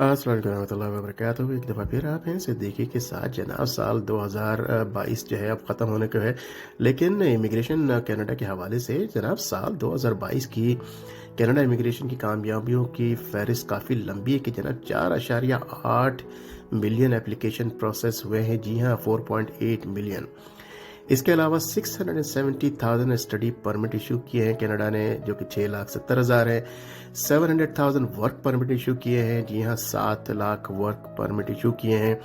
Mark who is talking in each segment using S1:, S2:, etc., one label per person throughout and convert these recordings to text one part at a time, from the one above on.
S1: अस्सलाम वालेकुम रहमतुल्लाहि व बरकातहू। एक दफ़ा फिर आप हैं सिद्दीकी के साथ। जनाब, साल 2022 जो है अब ख़त्म होने को है, लेकिन इमिग्रेशन कनाडा के हवाले से जनाब साल 2022 की कनाडा इमिग्रेशन की कामयाबियों की फहरिस्त काफ़ी लंबी है कि जनाब 4.8 मिलियन एप्लीकेशन प्रोसेस हुए हैं। जी हाँ, 4.8 मिलियन। इसके अलावा 670,000 स्टडी परमिट इशू किए हैं कनाडा ने, जो कि 6,70,000 है। 700,000 वर्क परमिट इशू किए हैं। जी हाँ, 7 लाख वर्क परमिट इशू किए हैं।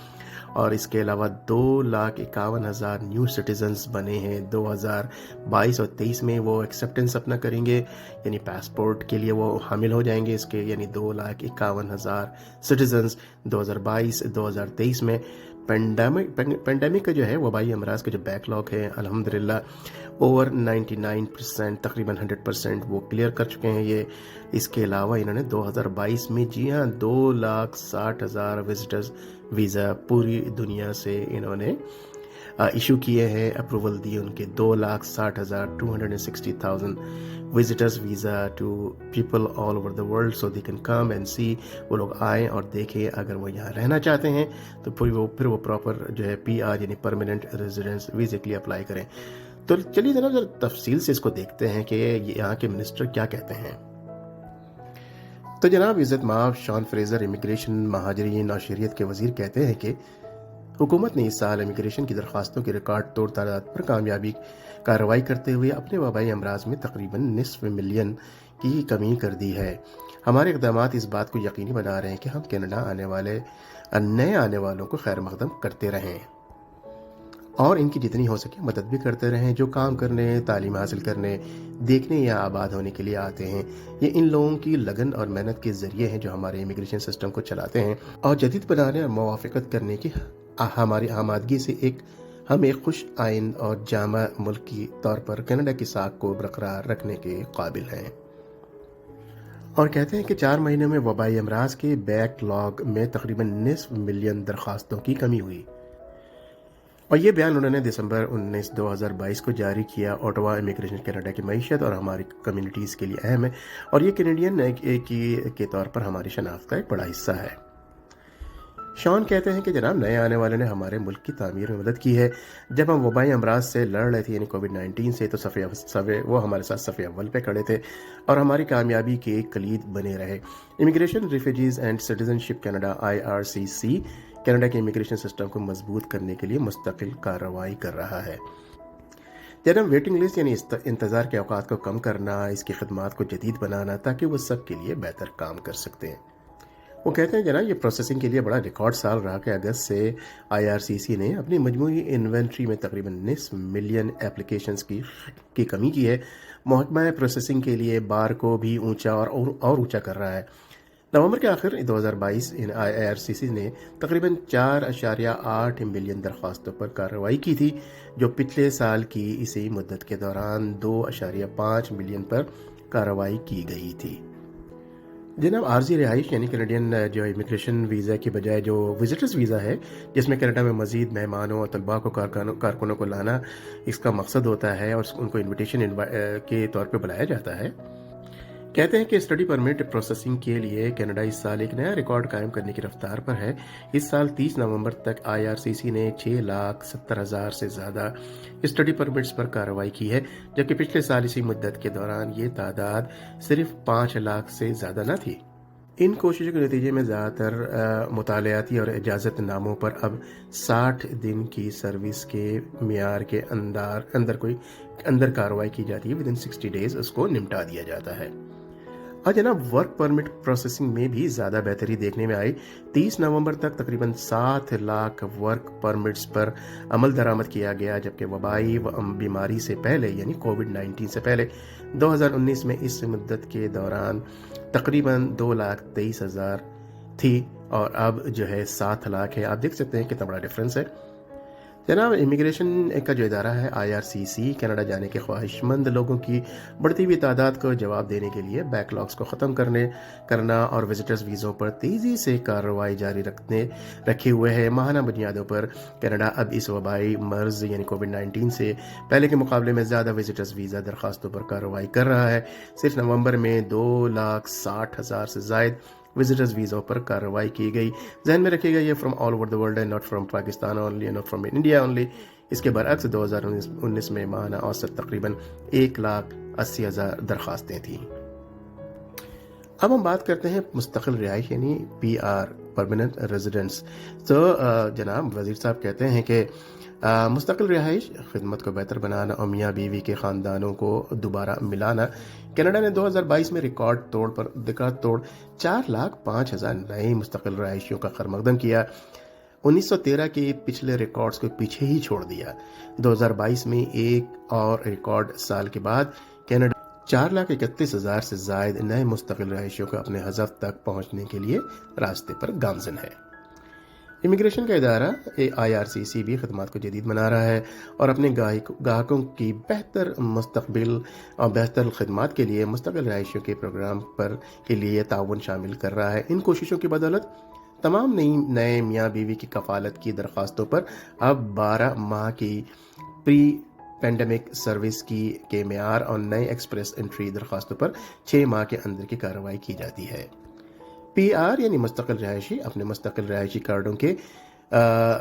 S1: और इसके अलावा 2,51,000 न्यू सिटीजन्स बने हैं 2022 और 23 में। वो एक्सेप्टेंस अपना करेंगे, यानी पासपोर्ट के लिए वो हामिल हो जाएंगे इसके, यानी 2,51,000 सिटीजन्स 2022-2023 में। पेंडेमिक का जो है वबाई अमराज का जो बैकलॉग है, अल्हम्दुलिल्लाह ओवर 99%, तकरीबन 100% वो क्लियर कर चुके हैं ये। इसके अलावा इन्होंने 2022 में, जी हाँ, 2,60,000 विजिटर्स वीज़ा पूरी दुनिया से इन्होंने इशू किए हैं, अप्रूवल दिए उनके 2,60,000 260,000 visitors visa to people all over the world, so they can come and see. वो लोग आएँ और देखें, अगर वो यहाँ रहना चाहते हैं तो फिर वो प्रॉपर जो है PR यानी परमानेंट रेजिडेंस वीज़े के लिए अप्लाई करें। तो चलिए जरा तफसील से इसको देखते हैं कि यहाँ के मिनिस्टर क्या कहते हैं। तो जनाब इज़्ज़त माब शॉन फ्रेज़र इमिग्रेशन, महाजरीन और शरीयत के वज़ीर कहते हैं कि हुकूमत ने इस साल इमिग्रेशन की दरख्वास्तों की रिकॉर्ड तोड़ तादाद पर कामयाबी कार्रवाई करते हुए अपने वबाई अमराज में तकरीबन निसफ मिलियन की कमी कर दी है। हमारे इक़दाम इस बात को यकीनी बना रहे हैं कि हम कनाडा नए आने वालों को खैर मकदम करते रहें और इनकी जितनी हो सके मदद भी करते रहें, जो काम करने, तालीम हासिल करने, देखने या आबाद होने के लिए आते हैं। ये इन लोगों की लगन और मेहनत के ज़रिए हैं जो हमारे इमिग्रेशन सिस्टम को चलाते हैं और जदीद बनाने और मुवाफ़क़त करने की हमारी आमादगी से हम एक खुश आइन और जामा मुल्क की तौर पर कनाडा की साख को बरकरार रखने के काबिल हैं। और कहते हैं कि 4 महीने में वबाई अमराज के बैकलॉग में तकरीबन निसफ मिलियन दरख्वास्तों की कमी हुई। और ये बयान उन्होंने दिसंबर 19, 2022 को जारी किया। ओटावा इमिग्रेशन कनाडा की मईशत और हमारी कम्युनिटीज़ के लिए अहम है और ये कैनेडियन के तौर पर हमारी शनाख्त का एक बड़ा हिस्सा है। शॉन कहते हैं कि जनाब नए आने वाले ने हमारे मुल्क की तामीर में मदद की है। जब हम वबाई अमराज से लड़ रहे थे यानी कोविड-19 से, तो वो हमारे साथ सफ़े अव्वल पे खड़े थे और हमारी कामयाबी के कलीद बने रहे। Immigration, refugees and citizenship Canada IRCC Canada के इमिग्रेशन सिस्टम को मजबूत करने के लिए मुस्तकिल कार्रवाई कर रहा है। जनाब वेटिंग लिस्ट यानी इंतज़ार के औकात को कम करना, इसकी खदमात को जदीद बनाना ताकि वो सब के लिए बेहतर काम कर सकते हैं। वो कहते हैं जनाब ये प्रोसेसिंग के लिए बड़ा रिकॉर्ड साल रहा कि अगस्त से IRCC ने अपनी मजमूई इन्वेंट्री में तकरीबन 19 मिलियन एप्लीकेशंस की कमी की है। महकमा प्रोसेसिंग के लिए बार को भी ऊंचा और ऊंचा कर रहा है। नवंबर के आखिर 2022 IRCC ने तकरीबन 4.8 मिलियन दरख्वास्तों पर कार्रवाई की थी, जो पिछले साल की इसी मुद्दत के दौरान 2.5 मिलियन पर कार्रवाई की गई थी। जनाब आर्जी रिहाइश यानी कैनेडियन जो इमिग्रेशन वीज़ा की बजाय जो विजिटर्स वीज़ा है, जिसमें कनाडा में मज़ीद मेहमानों और तलबा को कारकुनों को लाना इसका मकसद होता है और उनको इन्विटेशन के तौर पे बुलाया जाता है। कहते हैं कि स्टडी परमिट प्रोसेसिंग के लिए कनाडा इस साल एक नया रिकॉर्ड कायम करने की रफ्तार पर है। इस साल 30 नवंबर तक IRCC ने 6,70,000 से ज़्यादा स्टडी परमिट्स पर कार्रवाई की है, जबकि पिछले साल इसी मुद्दत के दौरान ये तादाद सिर्फ 5 लाख से ज़्यादा न थी। इन कोशिशों के नतीजे में ज़्यादातर मुतालियाती और इजाज़त नामों पर अब 60 दिन की सर्विस के मियार के अंदर कार्रवाई की जाती है। विदिन 60 डेज उसको निपटा दिया जाता है। और जनाब वर्क परमिट प्रोसेसिंग में भी ज़्यादा बेहतरी देखने में आई। 30 नवंबर तक तकरीबन 7 लाख वर्क परमिट्स पर अमल दरामद किया गया, जबकि वबाई बीमारी से पहले यानी कोविड-19 से पहले 2019 में इस मुद्दत के दौरान तकरीबन 2,23,000 थी और अब जो है 7 लाख है। आप देख सकते हैं कितना बड़ा डिफरेंस है। जनाब इमिग्रेशन का जो इदारा है IRCC कनाडा जाने के ख्वाहिशमंद लोगों की बढ़ती हुई तादाद को जवाब देने के लिए बैकलॉग्स को ख़त्म करना और विजिटर्स वीज़ों पर तेज़ी से कार्रवाई जारी रखे हुए है। माहाना बुनियादों पर कनाडा अब इस वबाई मर्ज यानी कोविड-19 से पहले के मुकाबले में ज़्यादा विजिटर्स वीज़ा दरख्वास्तों पर कार्रवाई कर रहा है। सिर्फ नवंबर में 2,60,000 से ज़ायद विजिटर्स वीज़ा पर कार्रवाई की गई। ध्यान में रखिएगा ये from all over the world है, not from Pakistan only, not from India only. इसके बरअक्स 2019 में माहाना औसत तकरीबन 1,80,000 दरख्वास्तें थीं। अब हम बात करते हैं मुस्तकिल रिहाइश यानी PR परमानेंट रेजिडेंट्स। तो जनाब वजीर साहब कहते हैं कि मुस्तकिल रिहाइश खिदमत को बेहतर बनाना और मियाँ बीवी के ख़ानदानों को दोबारा मिलाना। कनाडा ने 2022 में रिकॉर्ड तोड़ 4,05,000 नए मुस्तकिल रिहायशियों का खैरमकदम किया। 1913 के पिछले रिकॉर्ड्स को पीछे ही छोड़ दिया। 2022 में एक और रिकॉर्ड साल के बाद कनाडा 4,31,000 से जायद नए मुस्तकिल रहायशियों को अपने हदफ तक पहुंचने के लिए रास्ते पर गामजन है। इमिग्रेशन का इदारा IRCC भी खदमात को जदीद बना रहा है और अपने गाहकों की बेहतर मुस्तकबिल और बेहतर खदमात के लिए मुस्तकिल रहायशियों के प्रोग्राम के लिए ताउन शामिल कर रहा है। इन कोशिशों की बदौलत तमाम नए मियाँ बीवी की कफालत की दरख्वास्तों पर अब 12 माह की प्री पेंडेमिक सर्विस के मेयार और नए एक्सप्रेस एंट्री दरख्वास्तों पर 6 माह के अंदर की कार्रवाई की जाती है। PR यानी मुस्तकिल रहायशी अपने मुस्तकिल रहायशी कार्डों के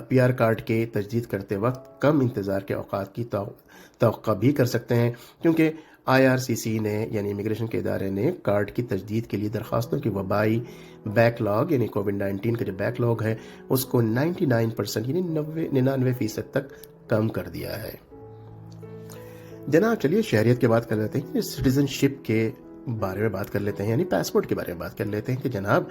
S1: PR कार्ड के तजदीद करते वक्त कम इंतज़ार के औकात की तवक्का भी कर सकते हैं, क्योंकि IRCC ने यानी इमिग्रेशन के इदारे ने कार्ड की तजदीद के लिए दरख्वास्तों की वबाई बैकलॉग यानी कोविड-19 का जो बैकलॉग है उसको 99% यानी 99% तक कम कर दिया है। जनाब चलिए शहरियत की बात कर लेते हैं, सिटीजनशिप के बारे में बात कर लेते हैं, यानी पासपोर्ट के बारे में बात कर लेते हैं कि जनाब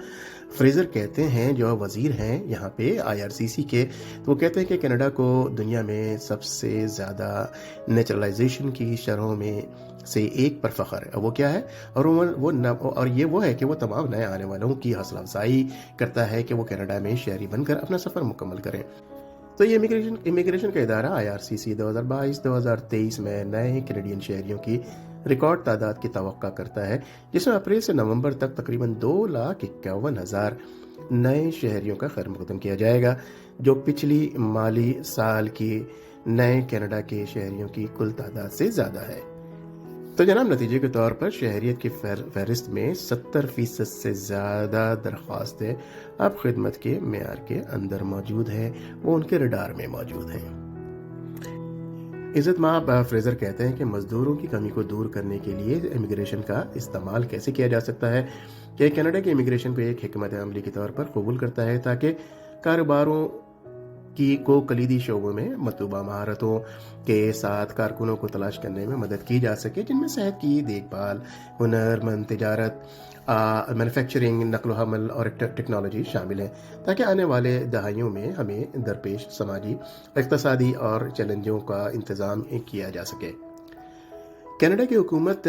S1: फ्रेजर कहते हैं, जो वजीर हैं यहाँ पे IRCC के, तो वो कहते हैं कि कनाडा को दुनिया में सबसे ज़्यादा नेचुरलाइजेशन की शरहों में से एक पर फ़ख्र है। वो क्या है और वो है कि वो तमाम नए आने वालों की हौसला अफजाई करता है कि वो कनाडा में शहरी बनकर अपना सफ़र मुकम्मल करें। तो ये इमिग्रेशन का इदारा IRCC 2022-2023 में नए कैनेडियन शहरियों की रिकॉर्ड तादाद की तवक्का करता है, जिसमें अप्रैल से नवंबर तक तकरीबन 2,51,000 नए शहरियों का खैरमकदम किया जाएगा, जो पिछली माली साल की नए कनाडा के शहरियों की कुल तादाद से ज़्यादा है। तो जनाब नतीजे के तौर पर शहरियत की फहरिस्त में 70% से ज़्यादा दरख्वास्तें अब खिदमत के मेयार के अंदर मौजूद हैं, वो उनके रडार में मौजूद हैं। इज़्ज़त माब फ्रेजर कहते हैं कि मजदूरों की कमी को दूर करने के लिए इमिग्रेशन का इस्तेमाल कैसे किया जा सकता है कि कनाडा के इमिग्रेशन को एक हिकमत अमली के तौर पर कबूल करता है, ताकि कारोबारों को कलीदी शोबों में मतलूबा महारतों के साथ कारकुनों को तलाश करने में मदद की जा सके, जिनमें सेहत की देखभाल, हुनरमंद तिजारत, मैन्युफैक्चरिंग, नकल हमल और टेक्नोलॉजी शामिल है, ताकि आने वाले दहाइयों में हमें दरपेश समाजी, इक़्तिसादी और चैलेंजों का इंतज़ाम किया जा सके। कनाडा की हुकूमत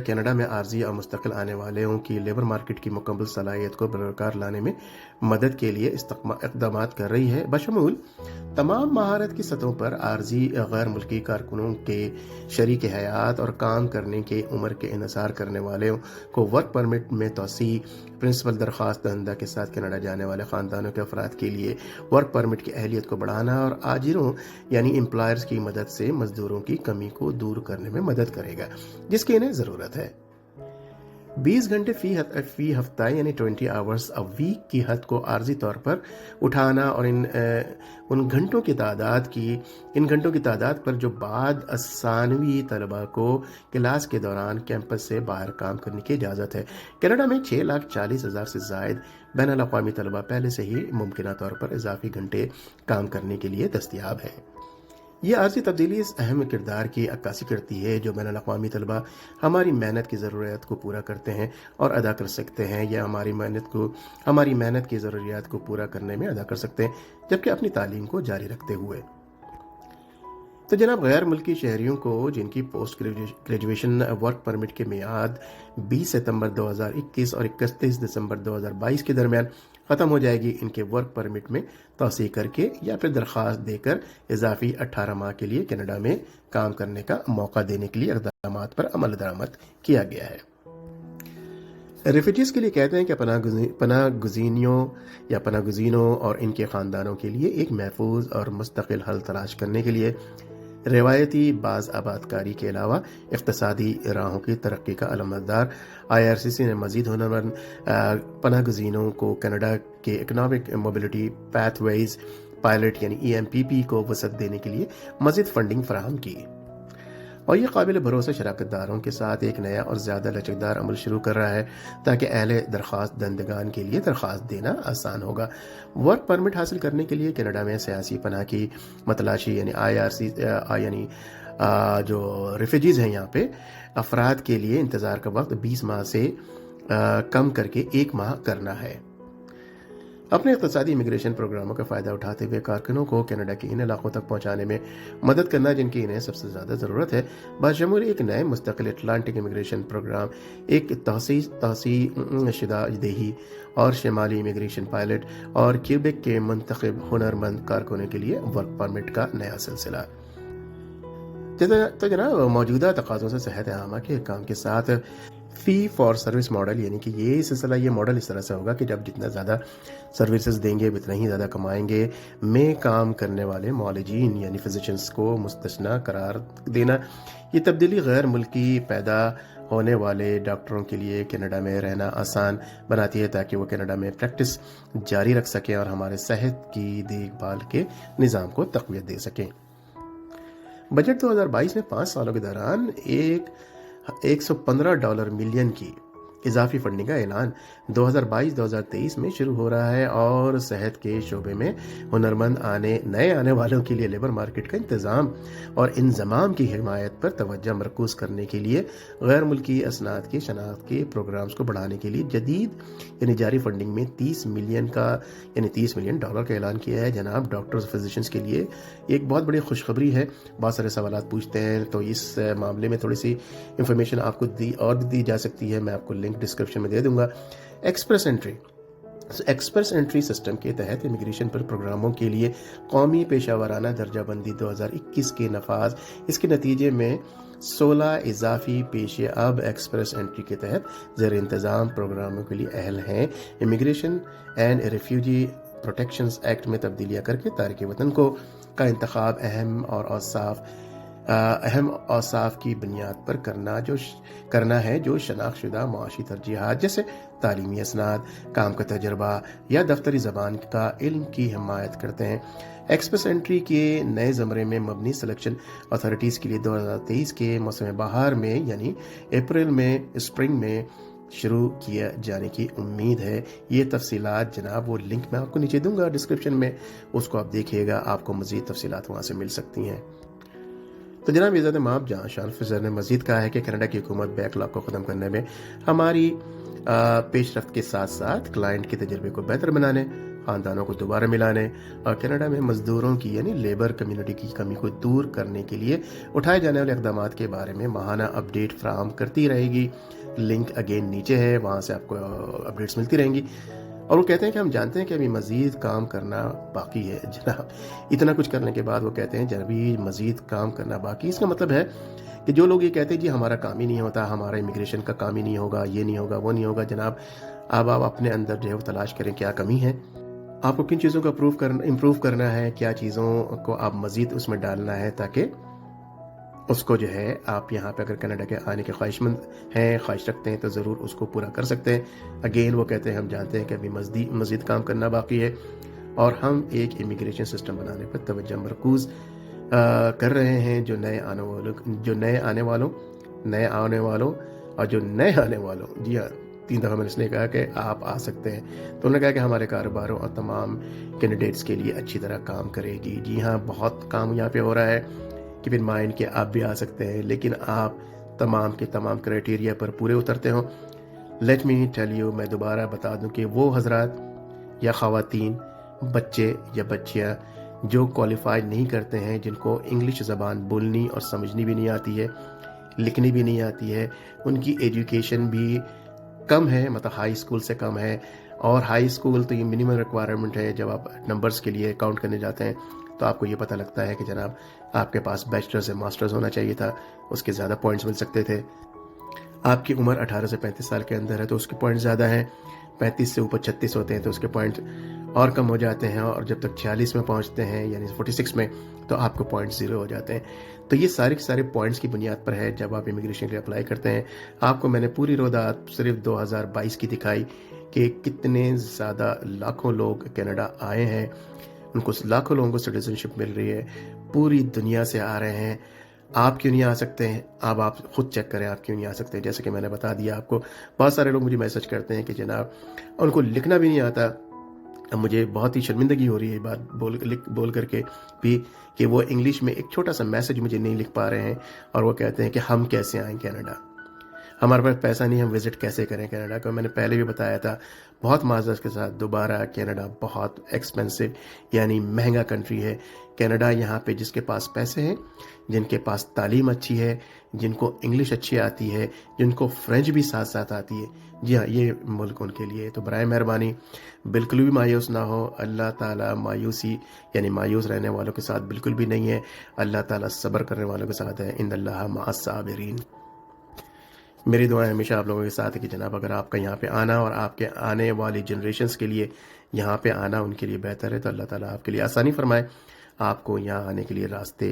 S1: कनाडा में आर्जी और मुस्तकिल आने वालों की लेबर मार्केट की मुकम्मल सलाहियत को बरकरार लाने में मदद के लिए इक़दाम कर रही है, बशमूल तमाम महारत की सतहों पर आर्जी गैर मुल्की कारकुनों के शरीक हयात और काम करने के उम्र के इन्हिसार करने वालों को वर्क परमिट में तोसी, प्रिंसिपल दरख्वास्त दहिंदा के साथ कनाडा जाने वाले ख़ानदानों के अफराद के लिए वर्क परमिट की अहलियत को बढ़ाना और आजिरों यानी एम्प्लॉयर्स की मदद से मजदूरों की कमी को दूर करने में मदद करेगा, जिसकी इन्हें ज़रूरत है। 20 घंटे फी हफ्ता यानी 20 आवर्स अ वीक की हद को आर्जी तौर पर उठाना और इन घंटों की तादाद पर जो बाद सानवी तलबा को क्लास के दौरान कैंपस से बाहर काम करने की इजाज़त है। कनाडा में 6,40,000 से ज़ायद बैनुल अक़वामी तलबा पहले से ही मुमकिना तौर पर इजाफी घंटे काम करने के लिए दस्तयाब है। ये आर्जी तब्दीली इस अहम किरदार की अक्कासी करती है जो बैनुल अक़वामी तलबा हमारी मेहनत की ज़रूरियात को पूरा करते हैं और अदा कर सकते हैं, या हमारी मेहनत की ज़रूरियात को पूरा करने में अदा कर सकते हैं, जबकि अपनी तालीम को जारी रखते हुए। तो जनाब गैर मुल्की शहरियों को जिनकी पोस्ट ग्रेजुएशन वर्क परमिट के मियाद 20 सितंबर 2021 और 31 दिसंबर 2022 के दरमियान ख़त्म हो जाएगी, इनके वर्क परमिट में तोसी करके या फिर दरख्वास्त देकर इजाफी 18 माह के लिए कनाडा में काम करने का मौका देने के लिए इक़दाम पर अमल दरामद किया गया है। रेफ्यूजीज के लिए कहते हैं कि पनाह गुज़ीनों और इनके ख़ानदानों के लिए एक महफूज और मुस्तकिल हल तलाश करने के लिए روایتی باز آبادکاری کے علاوہ اقتصادی راہوں کی ترقی کا علمبردار IRCC نے مزید ہنرمند پناہ گزینوں کو کینیڈا کے اکنامک موبلٹی پیتھ ویز پائلٹ یعنی EMPP کو وسعت دینے کے لیے مزید فنڈنگ فراہم کی، اور یہ قابل بھروسہ شراکت داروں کے ساتھ ایک نیا اور زیادہ لچکدار عمل شروع کر رہا ہے تاکہ اہل درخواست دہندگان کے لیے درخواست دینا آسان ہوگا۔ ورک پرمٹ حاصل کرنے کے لیے کینیڈا میں سیاسی پناہ کی متلاشی یعنی یعنی جو ریفیوجیز ہیں یہاں پہ افراد کے لیے انتظار کا وقت 20 ماہ سے کم کر کے 1 ماہ کرنا ہے۔ اپنے اقتصادی امیگریشن پروگراموں کا فائدہ اٹھاتے ہوئے کارکنوں کو کینیڈا کے ان علاقوں تک پہنچانے میں مدد کرنا جن کی انہیں سب سے زیادہ ضرورت ہے، بشمول ایک نئے مستقل اٹلانٹک امیگریشن پروگرام، ایک توسیع شدہ دیہی اور شمالی امیگریشن پائلٹ اور کیوبیک کے منتخب ہنرمند کارکنوں کے لیے ورک پرمٹ کا نیا سلسلہ۔ تو جناب موجودہ تقاضوں سے صحت عامہ کے کام کے ساتھ فی فار سروس ماڈل یعنی کہ یہ ماڈل اس طرح سے ہوگا کہ جب جتنا زیادہ سروسز دیں گے اتنا ہی زیادہ کمائیں گے، میں کام کرنے والے معالجین یعنی فزیشنز کو مستثنی قرار دینا۔ یہ تبدیلی غیر ملکی پیدا ہونے والے ڈاکٹروں کے لیے کینیڈا میں رہنا آسان بناتی ہے تاکہ وہ کینیڈا میں پریکٹس جاری رکھ سکیں اور ہمارے صحت کی دیکھ بھال کے نظام کو تقویت دے سکیں۔ بجٹ 2022 میں 5 سالوں کے دوران $115 ملین کی اضافی فنڈنگ کا اعلان 2022-2023 میں شروع ہو رہا ہے، اور صحت کے شعبے میں ہنرمند نئے آنے والوں کے لیے لیبر مارکیٹ کا انتظام اور انضمام کی حمایت پر توجہ مرکوز کرنے کے لیے غیر ملکی اسناد کی شناخت کے پروگرامز کو بڑھانے کے لیے جدید یعنی جاری فنڈنگ میں $30 ملین کا اعلان کیا ہے۔ جناب ڈاکٹرز فزیشنز کے لیے ایک بہت بڑی خوشخبری ہے۔ بہت سارے سوالات پوچھتے ہیں، تو اس معاملے میں تھوڑی سی انفارمیشن آپ کو دی جا سکتی ہے، میں آپ کو لنک ڈسکرپشن میں دے دوں گا۔ ایکسپریس انٹری سسٹم کے تحت امیگریشن پر پروگراموں کے لیے قومی پیشہ ورانہ درجہ بندی 2021 کے نفاذ، اس کے نتیجے میں 16 اضافی پیشے اب ایکسپریس انٹری کے تحت زیر انتظام پروگراموں کے لیے اہل ہیں۔ Immigration and refugee protections act میں تبدیلیاں کر کے تارک وطن کا انتخاب اہم اوصاف کی بنیاد پر کرنا ہے جو شناخت شدہ معاشی ترجیحات جیسے تعلیمی اسناد، کام کا تجربہ یا دفتری زبان کا علم کی حمایت کرتے ہیں۔ ایکسپریس انٹری کے نئے زمرے میں مبنی سلیکشن اتھارٹیز کے لیے 2023 کے موسم بہار میں یعنی اپریل میں اسپرنگ میں شروع کیا جانے کی امید ہے۔ یہ تفصیلات جناب وہ لنک میں آپ کو نیچے دوں گا ڈسکرپشن میں، اس کو آپ دیکھیے گا، آپ کو مزید تفصیلات وہاں سے مل سکتی ہیں۔ تو جناب عزت مآب جہاں شان فضر نے مزید کہا ہے کہ کینیڈا کی حکومت بیک لاگ کو ختم کرنے میں ہماری پیش رفت کے ساتھ ساتھ کلائنٹ کے تجربے کو بہتر بنانے، خاندانوں کو دوبارہ ملانے اور کینیڈا میں مزدوروں کی یعنی لیبر کمیونٹی کی کمی کو دور کرنے کے لیے اٹھائے جانے والے اقدامات کے بارے میں ماہانہ اپڈیٹ فراہم کرتی رہے گی۔ لنک اگین نیچے ہے، وہاں سے آپ کو اپڈیٹس ملتی رہیں گی۔ اور وہ کہتے ہیں کہ ہم جانتے ہیں کہ ابھی مزید کام کرنا باقی ہے۔ جناب اتنا کچھ کرنے کے بعد وہ کہتے ہیں جب ابھی مزید کام کرنا باقی، اس کا مطلب ہے کہ جو لوگ یہ کہتے ہیں جی ہمارا کام ہی نہیں ہوتا، ہمارا امیگریشن کا کام ہی نہیں ہوگا، یہ نہیں ہوگا، وہ نہیں ہوگا، جناب اب آپ اپنے اندر جو ہے وہ تلاش کریں کیا کمی ہے، آپ کو کن چیزوں کو امپروو کرنا ہے، کیا چیزوں کو آپ مزید اس میں ڈالنا ہے تاکہ اس کو جو ہے آپ یہاں پہ اگر کینیڈا کے آنے کے خواہش رکھتے ہیں تو ضرور اس کو پورا کر سکتے ہیں۔ اگین وہ کہتے ہیں ہم جانتے ہیں کہ ابھی مزید کام کرنا باقی ہے اور ہم ایک امیگریشن سسٹم بنانے پر توجہ مرکوز کر رہے ہیں جو نئے آنے والوں جی ہاں 3 دفعہ میں نے اس نے کہا کہ آپ آ سکتے ہیں، تو انہوں نے کہا کہ ہمارے کاروباروں اور تمام کینڈیڈیٹس کے لیے اچھی طرح کام کرے گی۔ جی ہاں بہت کام یہاں پہ ہو رہا ہے کہ پھر مائنڈ کے آپ بھی آ سکتے ہیں، لیکن آپ تمام کے تمام کرائٹیریا پر پورے اترتے ہوں۔ لیٹ می ٹیل یو، میں دوبارہ بتا دوں کہ وہ حضرات یا خواتین، بچے یا بچیاں جو کوالیفائی نہیں کرتے ہیں، جن کو انگلش زبان بولنی اور سمجھنی بھی نہیں آتی ہے، لکھنی بھی نہیں آتی ہے، ان کی ایجوکیشن بھی کم ہے، مطلب ہائی اسکول سے کم ہے، اور ہائی اسکول تو یہ منیمم ریکوائرمنٹ ہے۔ جب آپ نمبرز کے لیے کاؤنٹ کرنے جاتے ہیں تو آپ کو یہ پتہ لگتا ہے کہ جناب آپ کے پاس بیچلرز یا ماسٹرز ہونا چاہیے تھا، اس کے زیادہ پوائنٹس مل سکتے تھے۔ آپ کی عمر 18 سے 35 سال کے اندر ہے تو اس کے پوائنٹس زیادہ ہیں، 35 سے اوپر 36 ہوتے ہیں تو اس کے پوائنٹس اور کم ہو جاتے ہیں، اور جب تک 46 میں پہنچتے ہیں یعنی 46 میں تو آپ کو پوائنٹ 0 ہو جاتے ہیں. تو یہ سارے کے سارے پوائنٹس کی بنیاد پر ہے جب آپ امیگریشن کے لیے اپلائی کرتے ہیں. آپ کو میں نے پوری روایت صرف 2022 کی دکھائی کہ کتنے زیادہ لاکھوں لوگ کینیڈا آئے ہیں، ان کو لاکھوں لوگوں کو سٹیزن شپ مل رہی ہے، پوری دنیا سے آ رہے ہیں. آپ کیوں نہیں آ سکتے ہیں؟ اب آپ خود چیک کریں آپ کیوں نہیں آ سکتے ہیں. جیسے کہ میں نے بتا دیا آپ کو، بہت سارے لوگ مجھے میسج کرتے ہیں کہ جناب ان کو لکھنا بھی نہیں آتا. اب مجھے بہت ہی شرمندگی ہو رہی ہے یہ بات بول کر کے بھی کہ وہ انگلش میں ایک چھوٹا سا میسج مجھے نہیں لکھ پا رہے ہیں، اور وہ کہتے ہیں کہ ہم کیسے آئیں کینیڈا، ہمارے پاس پیسہ نہیں، ہم وزٹ کیسے کریں کینیڈا کو. میں نے پہلے بھی بتایا تھا، بہت معذرت کے ساتھ دوبارہ، کینیڈا بہت ایکسپینسو یعنی مہنگا کنٹری ہے. کینیڈا یہاں پہ جس کے پاس پیسے ہیں، جن کے پاس تعلیم اچھی ہے، جن کو انگلش اچھی آتی ہے، جن کو فرینچ بھی ساتھ ساتھ آتی ہے، جی ہاں یہ ملک ان کے لیے. تو برائے مہربانی بالکل بھی مایوس نہ ہو. اللہ تعالیٰ مایوسی یعنی مایوس رہنے والوں کے ساتھ بالکل بھی نہیں ہے. اللہ تعالیٰ صبر کرنے والوں کے ساتھ ہے. ان اللہ مع الصابرین. میری دعائیں ہمیشہ آپ لوگوں کے ساتھ ہے کہ جناب اگر آپ کا یہاں پہ آنا اور آپ کے آنے والی جنریشنز کے لیے یہاں پہ آنا ان کے لیے بہتر ہے، تو اللہ تعالیٰ آپ کے لیے آسانی فرمائے، آپ کو یہاں آنے کے لیے راستے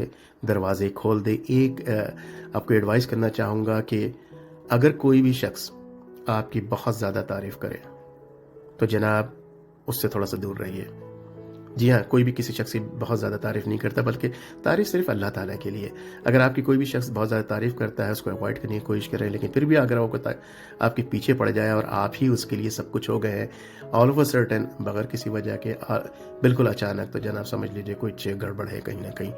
S1: دروازے کھول دے. ایک آپ کو ایڈوائز کرنا چاہوں گا کہ اگر کوئی بھی شخص آپ کی بہت زیادہ تعریف کرے تو جناب اس سے تھوڑا سا دور رہیے. جی ہاں، کوئی بھی کسی شخص کی بہت زیادہ تعریف نہیں کرتا، بلکہ تعریف صرف اللہ تعالیٰ کے لیے. اگر آپ کی کوئی بھی شخص بہت زیادہ تعریف کرتا ہے اس کو اوائڈ کرنے کی کوشش کریں، لیکن پھر بھی اگر وہ آپ کے پیچھے پڑ جائے اور آپ ہی اس کے لیے سب کچھ ہو گئے ہیں آل اوور سرٹن، بغیر کسی وجہ کے، بالکل اچانک، تو جناب سمجھ لیجئے کچھ گڑبڑ ہے کہیں نہ کہیں.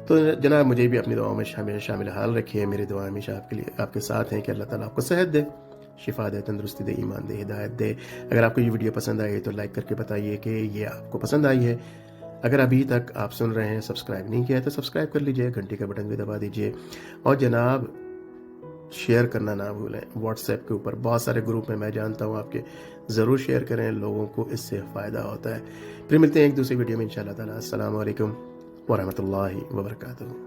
S1: تو جناب مجھے بھی اپنی دعاؤں میں شامل حال رکھیے. میری دعا ہمیشہ آپ کے لیے آپ کے ساتھ ہیں کہ اللہ تعالیٰ آپ کو صحت دے، شفا دے، تندرستی دے، ایمان دے، ہدایت دے. اگر آپ کو یہ ویڈیو پسند آئی تو لائک کر کے بتائیے کہ یہ آپ کو پسند آئی ہے. اگر ابھی تک آپ سن رہے ہیں سبسکرائب نہیں کیا ہے تو سبسکرائب کر لیجئے، گھنٹی کا بٹن بھی دبا دیجئے، اور جناب شیئر کرنا نہ بھولیں. واٹس ایپ کے اوپر بہت سارے گروپ میں جانتا ہوں آپ کے، ضرور شیئر کریں، لوگوں کو اس سے فائدہ ہوتا ہے. پھر ملتے ہیں ایک دوسری ویڈیو میں انشاءاللہ تعالی. السلام علیکم ورحمۃ اللہ وبرکاتہ.